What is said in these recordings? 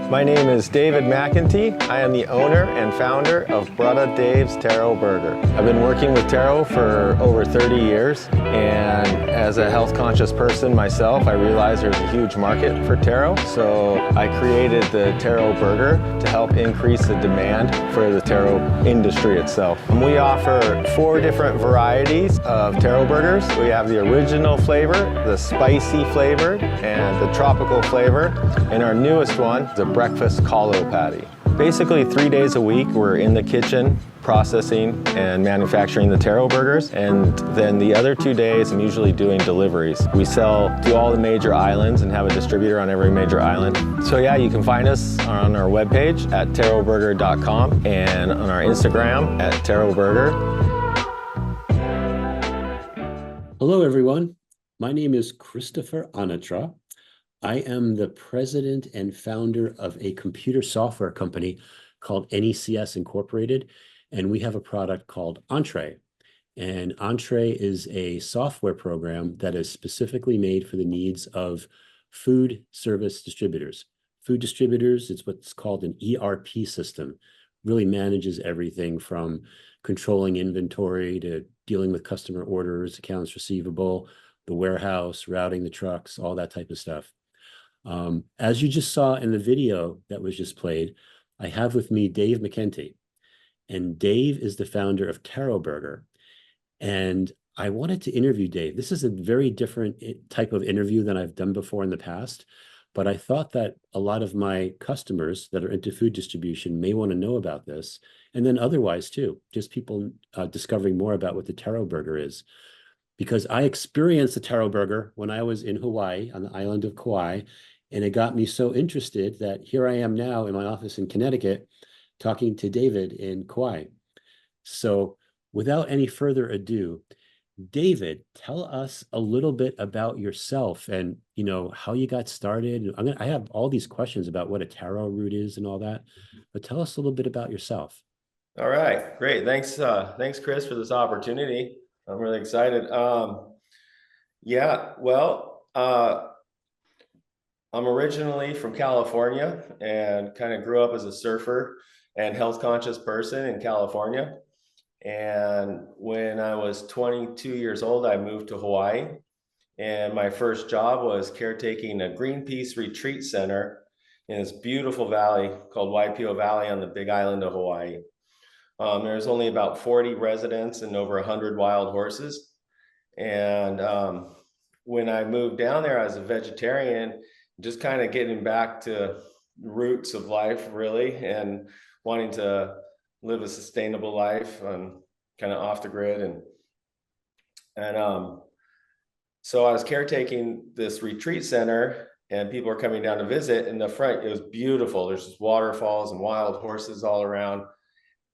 My name is David McEntee. I am the owner and founder of Brother Dave's Taro Burger. I've been working with Taro for over 30 years, and as a health-conscious person myself, I realized there's a huge market for taro, so I created the Taro Burger to help increase the demand for the taro industry itself. And we offer 4 different varieties of taro burgers. We have the original flavor, the spicy flavor, and the tropical flavor, and our newest one, the breakfast kalo patty. Basically 3 days a week we're in the kitchen processing and manufacturing the taro burgers, and then the other 2 days I'm usually doing deliveries. We sell to all the major islands and have a distributor on every major island. So yeah, you can find us on our webpage at taroburger.com and on our Instagram at taroburger. Hello everyone, my name is Christopher Anatra. I am the president and founder of a computer software company called NECS-Inc-Software, and we have a product called Entree. And Entree is a software program that is specifically made for the needs of food service distributors. Food distributors, it's what's called an ERP system, really manages everything from controlling inventory to dealing with customer orders, accounts receivable, the warehouse, routing the trucks, all that type of stuff. As you just saw in the video that was just played, I have with me Dave McEntee. And Dave is the founder of Taro Burger. And I wanted to interview Dave. This is a very different type of interview than I've done before in the past. But I thought that a lot of my customers that are into food distribution may want to know about this. And then otherwise too, just people discovering more about what the Taro Burger is. Because I experienced the Taro Burger when I was in Hawaii, on the island of Kauai. And it got me so interested that here I am now in my office in Connecticut talking to David in Kauai. So without any further ado, David, tell us a little bit about yourself and how you got started. I have all these questions about what a taro root is and all that, but tell us a little bit about yourself. All right, great. Thanks, Chris, for this opportunity. I'm really excited. I'm originally from California and kind of grew up as a surfer and health conscious person in California. And when I was 22 years old, I moved to Hawaii. And my first job was caretaking a Greenpeace retreat center in this beautiful valley called Waipio Valley on the Big Island of Hawaii. There's only about 40 residents and over 100 wild horses. And when I moved down there, I was a vegetarian, just kind of getting back to roots of life, really, and wanting to live a sustainable life and kind of off the grid. And so I was caretaking this retreat center, and people were coming down to visit. In the front, it was beautiful. There's just waterfalls and wild horses all around.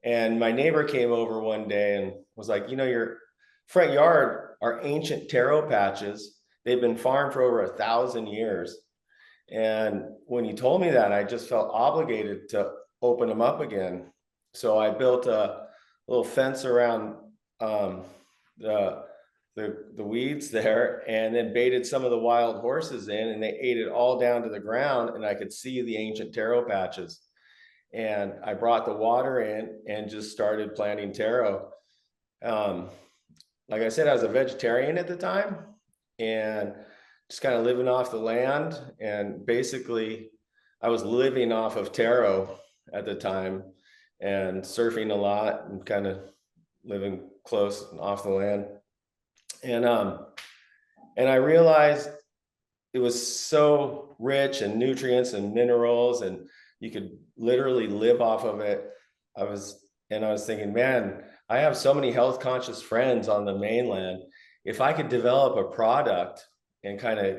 And my neighbor came over one day and was like, your front yard are ancient taro patches. They've been farmed for over 1,000 years. And when he told me that, I just felt obligated to open them up again. So I built a little fence around the weeds there, and then baited some of the wild horses in, and they ate it all down to the ground, and I could see the ancient taro patches. And I brought the water in and just started planting taro. Like I said, I was a vegetarian at the time and just kind of living off the land. And basically, I was living off of taro at the time and surfing a lot and kind of living close and off the land. And I realized it was so rich in nutrients and minerals, and you could literally live off of it. I was thinking, man, I have so many health conscious friends on the mainland. If I could develop a product and kind of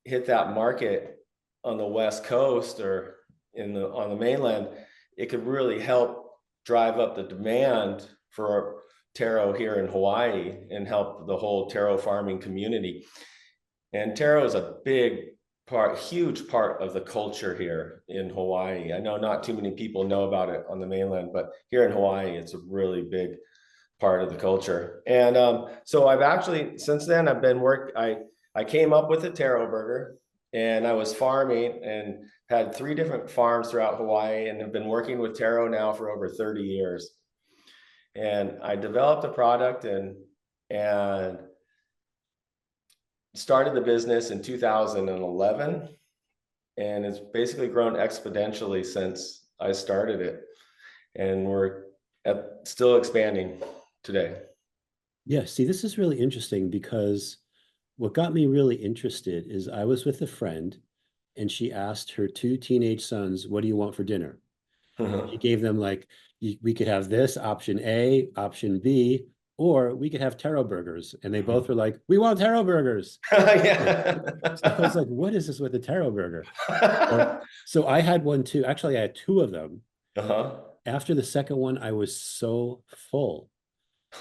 hit that market on the West Coast or on the mainland, it could really help drive up the demand for taro here in Hawaii and help the whole taro farming community. And taro is a huge part of the culture here in Hawaii. I know not too many people know about it on the mainland, but here in Hawaii, it's a really big part of the culture. And so I've actually, since then, I came up with the Taro Burger. and I was farming and had 3 different farms throughout Hawaii and have been working with Taro now for over 30 years. And I developed a product and started the business in 2011, and it's basically grown exponentially since I started it. And we're still expanding today. Yeah, see, this is really interesting because what got me really interested is I was with a friend and she asked her 2 teenage sons, what do you want for dinner? She gave them like, we could have this option A, option B, or we could have taro burgers. And they both were like, we want taro burgers. Yeah. So I was like, what is this with the taro burger? So I had one too. Actually, I had 2 of them. Uh-huh. After the second one, I was so full.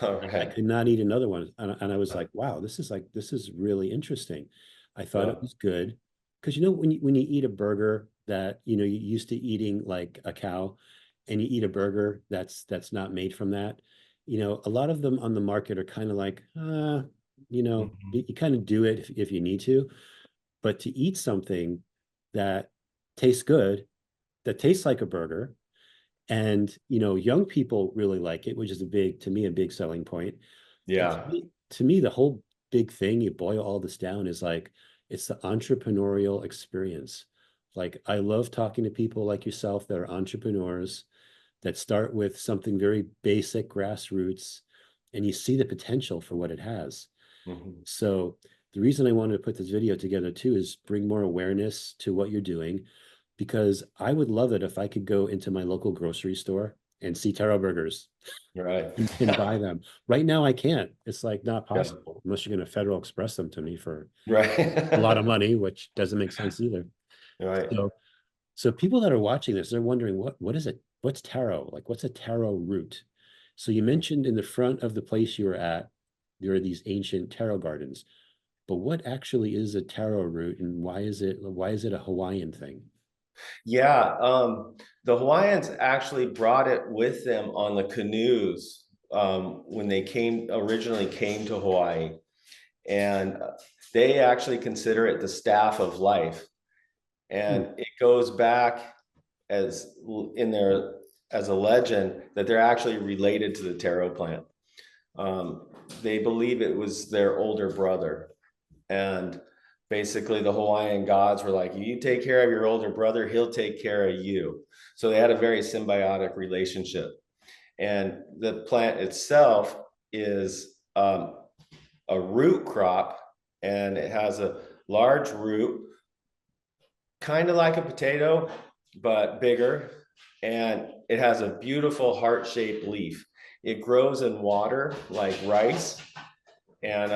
I Okay. could not eat another one. And I was like, wow, this is really interesting. I thought Yeah. it was good. Because when you eat a burger that you're used to eating like a cow, and you eat a burger that's not made from that, a lot of them on the market are kind of like, Mhm. you kind of do it if you need to. But to eat something that tastes good, that tastes like a burger, and young people really like it, which is to me a big selling point. And Yeah. to me, the whole big thing, you boil all this down, is like it's the entrepreneurial experience. Like I love talking to people like yourself that are entrepreneurs that start with something very basic, grassroots, and you see the potential for what it has. Mhm. So the reason I wanted to put this video together too is bring more awareness to what you're doing, because I would love it if I could go into my local grocery store and see taro burgers Right. and buy them. Right now, I can't. It's like not Yeah. possible unless you're going to Federal Express them to me for a lot of Right. money, which doesn't make sense either. Right. So, so people that are watching this, they're wondering what is it? What's taro? Like, what's a taro root? So you mentioned in the front of the place you were at, there are these ancient taro gardens. But what actually is a taro root, and why is it a Hawaiian thing? Yeah. The Hawaiians actually brought it with them on the canoes when they originally came to Hawaii. And they actually consider it the staff of life. Hmm. And it goes back as in there as a legend that they're actually related to the taro plant. Um, they believe it was their older brother. And basically, the Hawaiian gods were like, you take care of your older brother, he'll take care of you. So they had a very symbiotic relationship. And the plant itself is a root crop, and it has a large root, kind of like a potato, but bigger. And it has a beautiful heart-shaped leaf. It grows in water like rice. And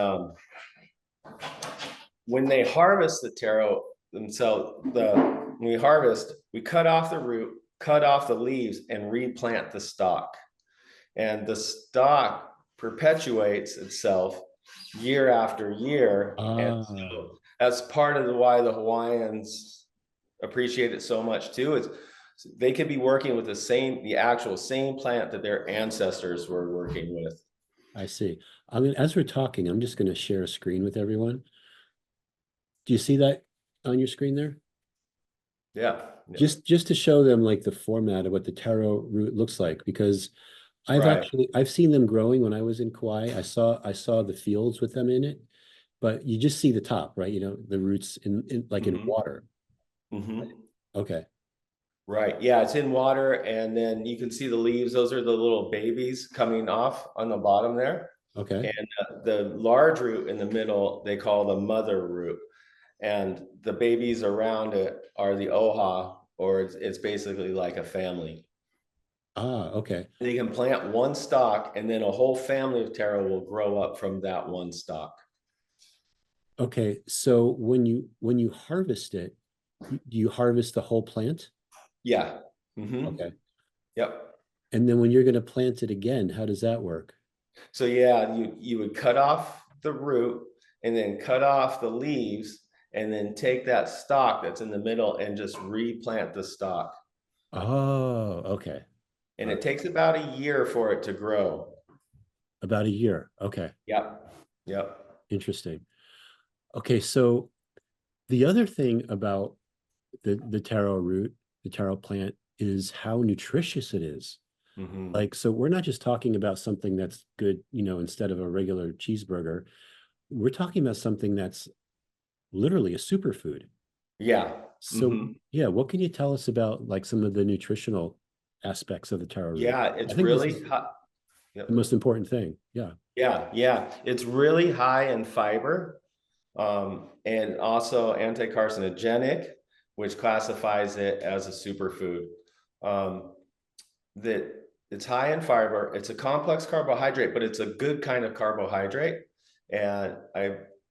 when they harvest the taro themselves, when we harvest, we cut off the root, cut off the leaves, and replant the stalk. And the stalk perpetuates itself year after year. And Ah, so that's part of why the Hawaiians appreciate it so much too. Is they could be working with the actual same plant that their ancestors were working with. I see. As we're talking, I'm just going to share a screen with everyone. Do you see that on your screen there? Yeah. Yeah. Just to show them like the format of what the taro root looks like, because Right. I've seen them growing when I was in Kauai. I saw the fields with them in it, but you just see the top, right? The roots in like in Mm-hmm. water. Mm-hmm. Okay. Right. Yeah, it's in water, and then you can see the leaves. Those are the little babies coming off on the bottom there. Okay. And the large root in the middle, they call the mother root. And the babies around it are the oha, or it's basically like a family. Ah, okay. They can plant one stalk, and then a whole family of taro will grow up from that one stalk. Okay. So when you harvest it, do you harvest the whole plant? Yeah. Mm-hmm. Okay. Yep. And then when you're going to plant it again, how does that work? So yeah, you would cut off the root and then cut off the leaves and then take that stalk that's in the middle and just replant the stalk. Oh, okay. And All it right. takes about a year for it to grow. About a year. Okay. Yep. Yep. Interesting. Okay, so The other thing about the taro root, the taro plant, is how nutritious it is. Hmm. Like, so we're not just talking about something that's good, instead of a regular cheeseburger. We're talking about something that's literally a superfood. Yeah. So Hmm. yeah, what can you tell us about like some of the nutritional aspects of the taro root? Yeah, I it's think this really is hot. the most important thing. Yeah. Yeah, yeah. It's really high in fiber, and also anti-carcinogenic, which classifies it as a superfood. Um, that it's high in fiber. It's a complex carbohydrate, but it's a good kind of carbohydrate. And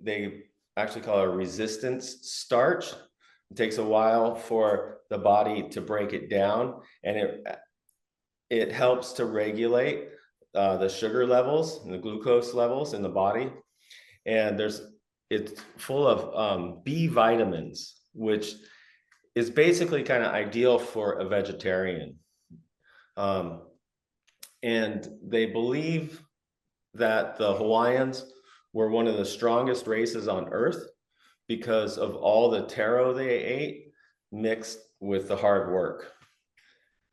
they actually call it a resistance starch. It takes a while for the body to break it down, and it helps to regulate the sugar levels and the glucose levels in the body. And it's full of B vitamins, which is basically kind of ideal for a vegetarian. Um, and they believe that the Hawaiians were one of the strongest races on earth because of all the taro they ate mixed with the hard work.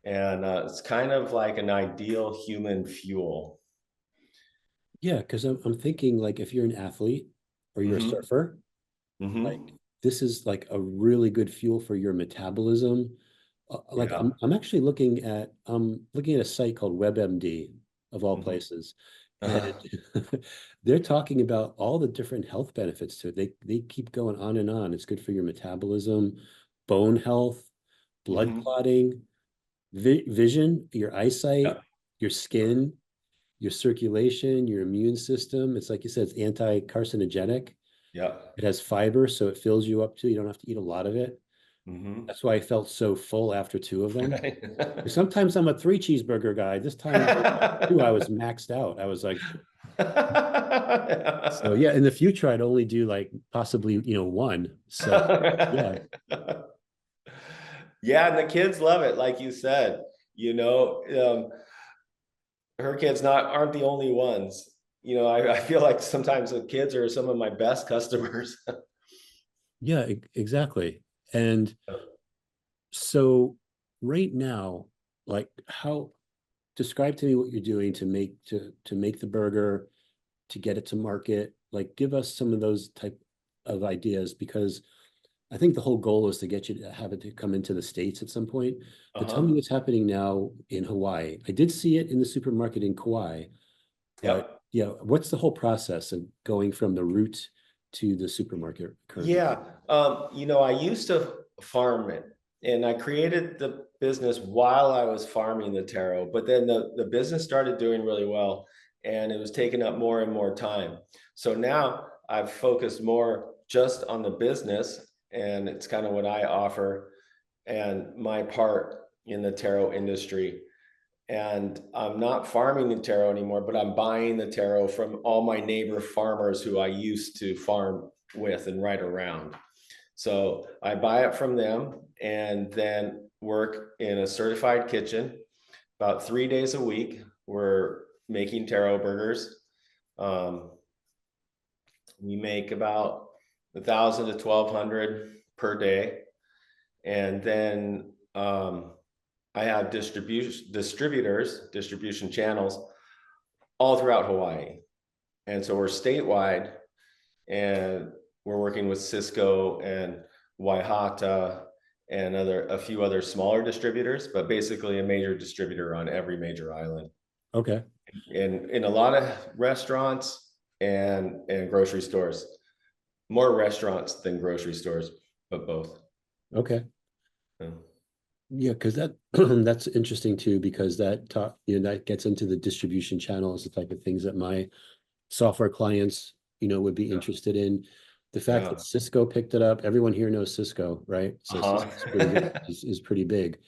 And it's kind of like an ideal human fuel. Yeah, because I'm thinking like if you're an athlete or you're a Hmm. surfer, like Hmm. this is like a really good fuel for your metabolism. Like Yeah. I'm actually looking at a site called WebMD of all Hmm. places, and they're talking about all the different health benefits to it. They keep going on and on. It's good for your metabolism, bone health, blood Hmm. clotting, vision, your eyesight, Yeah. your skin, your circulation, your immune system. It's like you said, it's anti-carcinogenic. Yeah. It has fiber, so it fills you up too. You don't have to eat a lot of it. Hmm. That's why I felt so full after two of them. Sometimes I'm a three cheeseburger guy. This time, two, I was maxed out. I was like, so yeah, in the future, I'd only do like possibly, one. So yeah, Yeah, and the kids love it, like you said. You know, her kids not aren't the only ones. I feel like sometimes the kids are some of my best customers. yeah, exactly. And so right now, like describe to me what you're doing to make the burger, to get it to market. Like give us some of those type of ideas because I think the whole goal is to get you to have it to come into the States at some point. But tell me Uh-huh. what's happening now in Hawaii. I did see it in the supermarket in Kauai, but Yep. yeah, what's the whole process of going from the root to the supermarket currently? Yeah. I used to farm it, and I created the business while I was farming the taro, but then the business started doing really well, and it was taking up more and more time. So now I've focused more just on the business, and it's kind of what I offer and my part in the taro industry. And I'm not farming the taro anymore, but I'm buying the taro from all my neighbor farmers who I used to farm with and right around. So I buy it from them and then work in a certified kitchen about 3 days a week. We're making taro burgers. Um, we make about 1,000 to 1,200 per day. And then I have distribution channels all throughout Hawaii. And so we're statewide, and we're working with Cisco and Waihata and a few other smaller distributors, but basically a major distributor on every major island. Okay. And in a lot of restaurants and grocery stores. More restaurants than grocery stores, but both. Okay. Yeah. Yeah, because that that's interesting too, because that gets into the distribution channels, the type of things that my software clients, would be Yeah. interested in. The fact that Yeah. Cisco picked it up, everyone here knows Cisco, right? So Uh-huh. Cisco's pretty good, is pretty big. So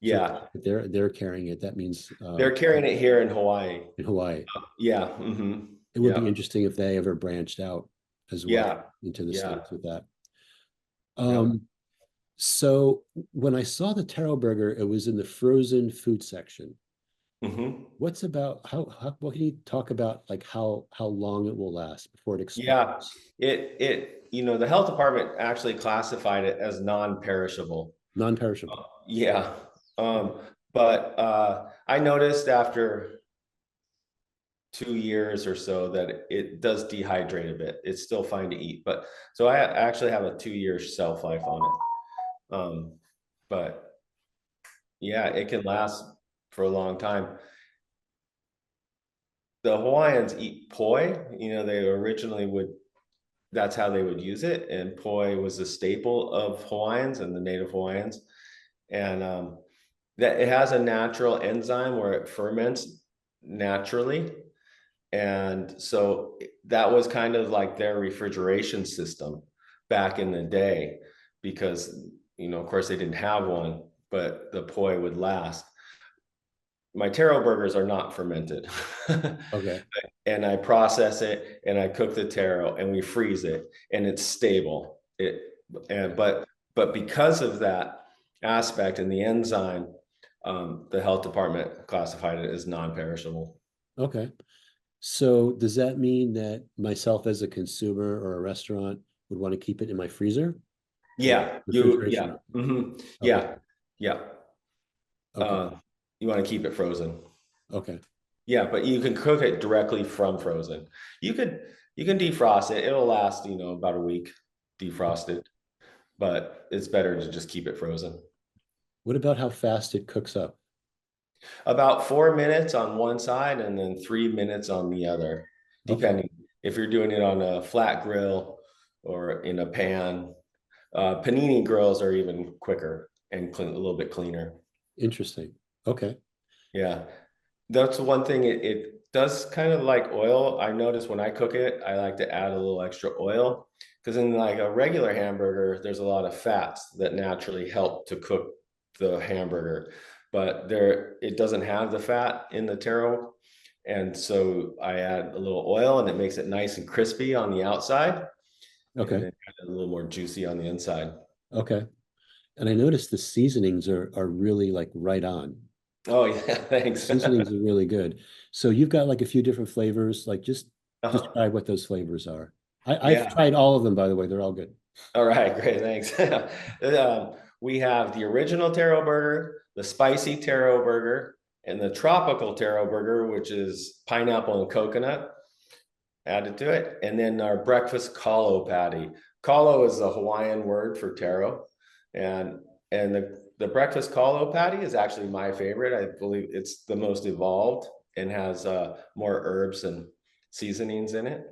the Yeah. fact that they're carrying it, that means They're carrying it here in Hawaii. in Hawaii. Yeah. Hmm. It would be Yeah. interesting if they ever branched out as well Yeah. into the Yeah. States with that. Yeah. Um, so when I saw the taro burger, it was in the frozen food section. Hmm. What's about what can you talk about like how long it will last before it Yeah, expires? the health department actually classified it as non-perishable. Non-perishable. Yeah. Okay. Um, but I noticed after 2 years or so that it does dehydrate a bit. It's still fine to eat, but so I actually have a 2 year shelf life on it. But yeah, it can last for a long time. The Hawaiians eat poi. They originally would, that's how they would use it. And poi was a staple of Hawaiians and the native Hawaiians. And that it has a natural enzyme where it ferments naturally. And so that was kind of like their refrigeration system back in the day, because, of course, they didn't have one, but the poi would last. My taro burgers are not fermented. Okay. And I process it and I cook the taro and we freeze it and it's stable. And but because of that aspect and the enzyme, the health department classified it as non-perishable. Okay. So does that mean that myself as a consumer or a restaurant would want to keep it in my freezer or Yeah, refrigeration? Okay. yeah, yeah. Okay. Uh, you want to keep it frozen. Okay. Yeah, but you can cook it directly from frozen. You can defrost it. It'll last, about a week defrosted, but it's better to just keep it frozen. What about how fast it cooks up? About 4 minutes on one side and then 3 minutes on the other, Okay. depending if you're doing it on a flat grill or in a pan. Panini grills are even quicker and a little bit cleaner. Interesting. Okay. Yeah, that's one thing. It does kind of like oil. I notice when I cook it, I like to add a little extra oil, because in like a regular hamburger, there's a lot of fats that naturally help to cook the hamburger, but it doesn't have the fat in the taro. And so I add a little oil and it makes it nice and crispy on the outside and Okay. then a little more juicy on the inside. Okay. And I noticed the seasonings are really like right on. Oh yeah, thanks. Seasonings are really good. So you've got like a few different flavors. Like just Uh-huh. describe what those flavors are. I've Yeah. tried all of them, by the way. They're all good. All right, great, thanks. We have the original taro burger, the spicy taro burger, and the tropical taro burger, which is pineapple and coconut added to it, and then our breakfast kalo patty. Kalo is a Hawaiian word for taro, and the breakfast kalo patty is actually my favorite. I believe it's the most evolved and has more herbs and seasonings in it.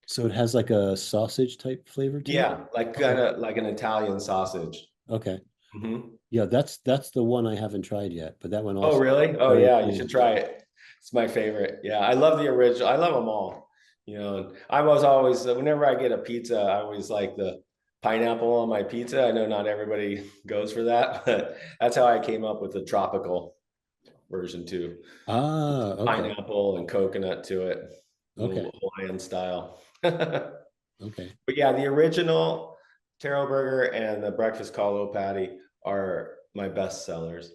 So it has like a sausage type flavor to it. Yeah, like kind Okay. of like an Italian sausage. Okay. Mhm. Yeah, that's the one I haven't tried yet, but that one Oh, also really? Oh, very yeah, you should appealing. try it. It's my favorite. Yeah, I love the original. I love them all. And I was always, whenever I get a pizza, I always like the pineapple on my pizza. I know not everybody goes for that, but that's how I came up with the tropical version too. Ah, okay. Pineapple and coconut to it, a Okay. little Hawaiian style. But Okay. yeah, the original taro burger and the breakfast kalo patty are my best sellers.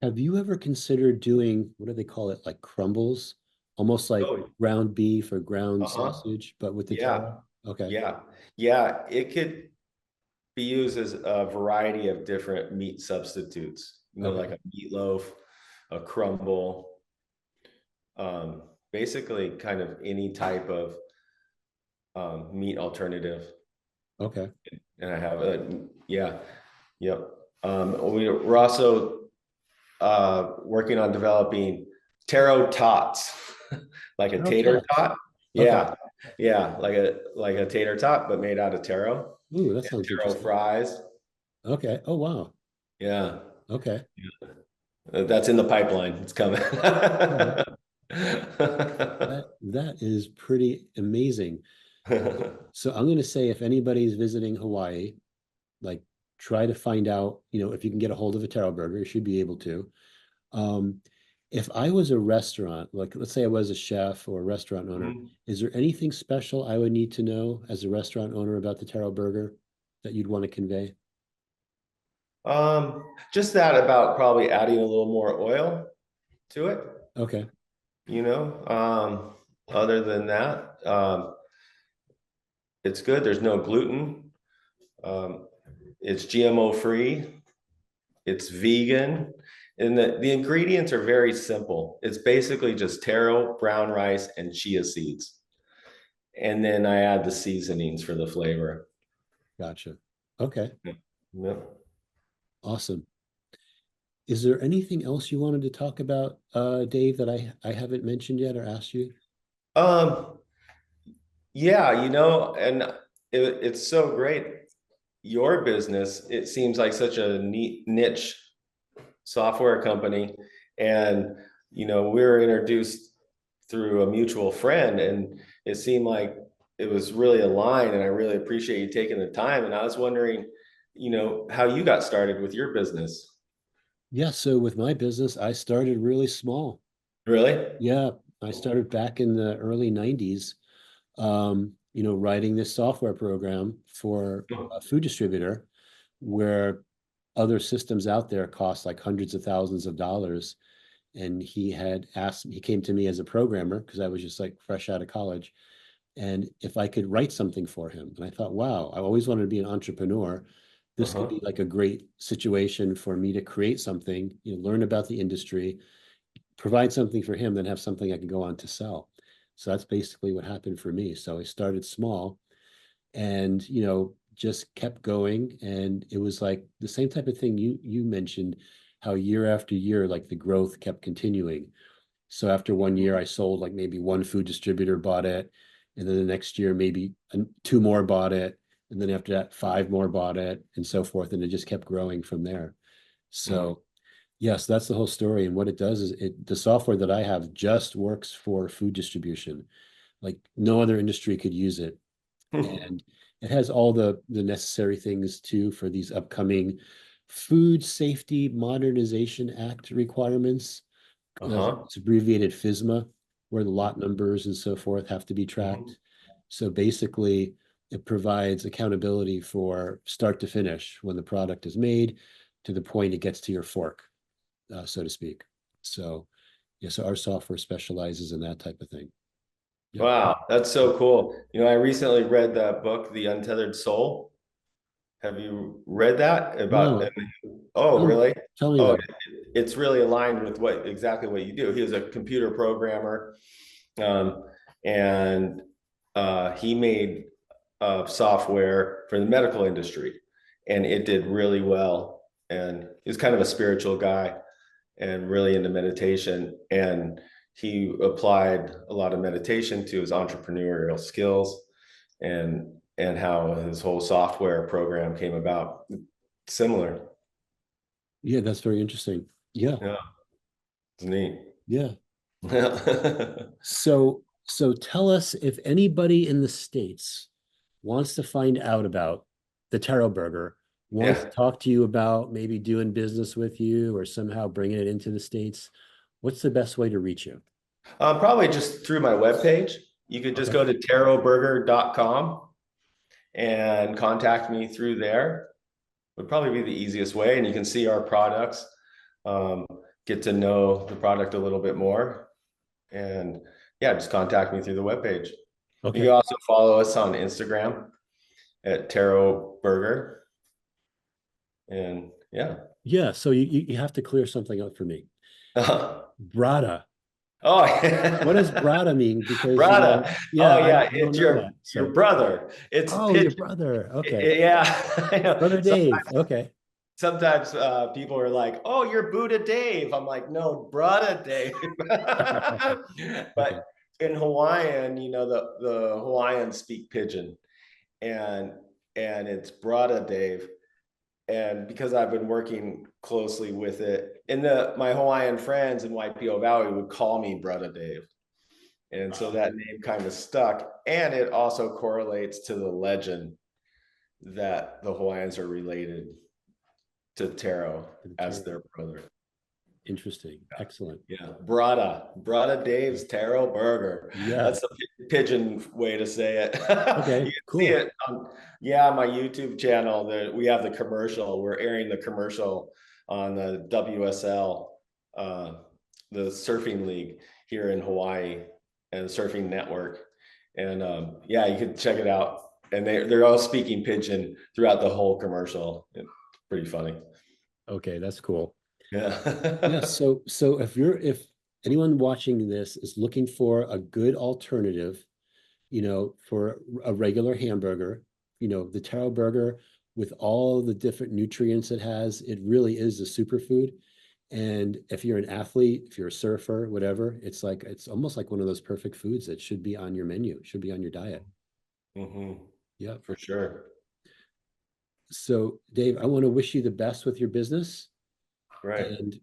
Have you ever considered doing what do they call it? Like crumbles, almost like Oh, ground beef or ground uh-huh. sausage, but with the Yeah. taro? Okay. Yeah, yeah, it could be used as a variety of different meat substitutes, like Okay. a meatloaf, a crumble, basically kind of any type of meat alternative. Okay. And I have yeah, yep. We're also working on developing taro tots, like a Taro tater tots. tot. Okay. Yeah, yeah, like a tater tot, but made out of taro. Ooh, that And sounds taro interesting. fries. Okay. Oh, wow. Yeah, Okay. that's in the pipeline. It's coming. All right. That is pretty amazing. So I'm going to say if anybody's visiting Hawaii, like try to find out, if you can get a hold of a taro burger, you should be able to. Um, if I was a restaurant, like let's say I was a chef or a restaurant owner, Mhm. is there anything special I would need to know as a restaurant owner about the taro burger that you'd want to convey? Just that about probably adding a little more oil to it. Okay. Other than that, it's good. There's no gluten. Um, it's GMO free. It's vegan. And the ingredients are very simple. It's basically just taro, brown rice, and chia seeds. And then I add the seasonings for the flavor. Gotcha. Okay. Yep. Awesome. Is there anything else you wanted to talk about, Dave, that I haven't mentioned yet or asked you? Um, yeah, and it's so great. Your business, it seems like such a neat niche software company. And, we were introduced through a mutual friend, and it seemed like it was really aligned. And I really appreciate you taking the time. And I was wondering, how you got started with your business. Yeah, so with my business, I started really small. Really? Yeah, I started back in the early 90s, writing this software program for a food distributor where other systems out there cost like hundreds of thousands of dollars. And he came to me as a programmer because I was just like fresh out of college. And if I could write something for him. And I thought, wow, I always wanted to be an entrepreneur. This could Uh-huh. be like a great situation for me to create something, learn about the industry, provide something for him, then have something I can go on to sell. So that's basically what happened for me. So I started small and, just kept going. And it was like the same type of thing you mentioned, how year after year, like the growth kept continuing. So after 1 year, I sold like maybe one food distributor bought it. And then the next year, maybe two more bought it. And then after that, five more bought it and so forth. And it just kept growing from there. Mhm. So yes, that's the whole story. And what it does is the software that I have just works for food distribution. Like no other industry could use it. And it has all the necessary things too for these upcoming Food Safety Modernization Act requirements. Uh-huh. It's abbreviated FSMA, where the lot numbers and so forth have to be Mhm. tracked. So basically, it provides accountability for start to finish when the product is made to the point it gets to your fork, so to speak. So, yeah, so our software specializes in that type of thing. Yeah. Wow, that's so cool. I recently read that book, The Untethered Soul. Have you read that about? No, Oh, tell, really? tell me Oh, about it. it's really aligned with exactly what you do. He was a computer programmer, um, and he made software for the medical industry, and it did really well. And he's kind of a spiritual guy and really into meditation. And he applied a lot of meditation to his entrepreneurial skills, and how his whole software program came about. Similar. Yeah, that's very interesting. Yeah, Yeah, it's neat. yeah. Yeah. So tell us if anybody in the States wants to find out about the Taro Burger, wants to talk to you about maybe doing business with you or somehow bringing it into the States, what's the best way to reach you? Probably just through my webpage. You could just Okay. go to taroburger.com and contact me through there. Would probably be the easiest way. And you can see our products, um, get to know the product a little bit more. And yeah, just contact me through the webpage. You can Okay. also follow us on Instagram at Taro Burger. And yeah. Yeah. So you have to clear something up for me. Oh, Brada. What does yeah. brada mean? Because Brother. yeah, Oh yeah, I don't it's know that. your So brother. It's oh, your pigeon. brother. Okay. Yeah. I know. Brother Dave. Okay. Sometimes people are like, "Oh, you're Buddha Dave." I'm like, "No, Brada Dave." Okay. But in Hawaiian, the Hawaiians speak pidgin, and it's Brada Dave. And because I've been working closely with it, my Hawaiian friends in Waipio Valley would call me Brada Dave. And so that name kind of stuck. And it also correlates to the legend that the Hawaiians are related to Taro as their brother. Interesting. Excellent. Yeah. Brada Dave's Taro Burger. Yeah. That's the pigeon way to say it. Okay. You can see Cool. it on, yeah, my YouTube channel. We have the commercial. We're airing the commercial on the WSL the surfing league here in Hawaii and the surfing network. And yeah, you can check it out. And they're all speaking pidgin throughout the whole commercial. It's pretty funny. Okay, that's cool. Yeah. Yeah, so if anyone watching this is looking for a good alternative, for a regular hamburger, the Taro Burger with all the different nutrients it has, it really is a superfood. And if you're an athlete, if you're a surfer, whatever, it's almost like one of those perfect foods that should be on your menu, should be on your diet. Mm-hmm. Yeah. For sure. So Dave, I want to wish you the best with your business. Right. And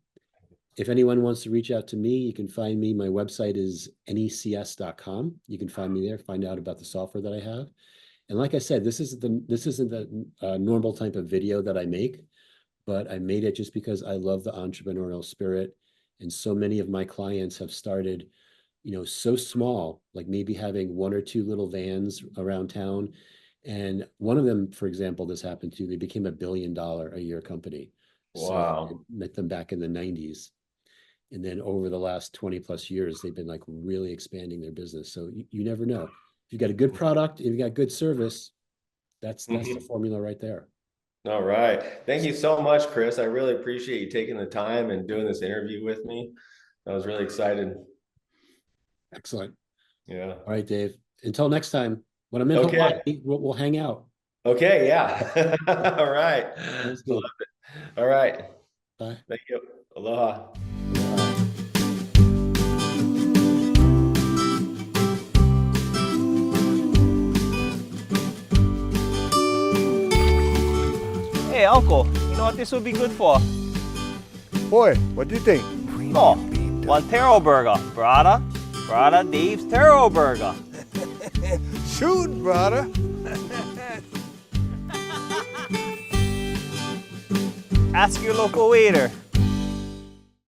if anyone wants to reach out to me, you can find me. My website is NECS.com. You can find me there, find out about the software that I have. And like I said, this isn't the normal type of video that I make, but I made it just because I love the entrepreneurial spirit. And so many of my clients have started, so small, like maybe having one or two little vans around town. And one of them, for example, this happened to, they became $1 billion a year company. So I Wow. met them back in the 90s. And then over the last 20 plus years, they've been like really expanding their business. So you never know. If you've got a good product, if you've got good service, that's the formula right there. All right. Thank you so much, Chris. I really appreciate you taking the time and doing this interview with me. I was really excited. Excellent. Yeah. All right, Dave. Until next time, when I'm in Okay. Hawaii, we'll hang out. Okay. Yeah. All right. Sounds good. All right. Bye. Thank you. Aloha. Hey, Uncle, you know what this would be good for? Boy, what do you think? Oh, one Taro Burger, brother. Brother Dave's Taro Burger. Shoot, brother. Ask your local waiter.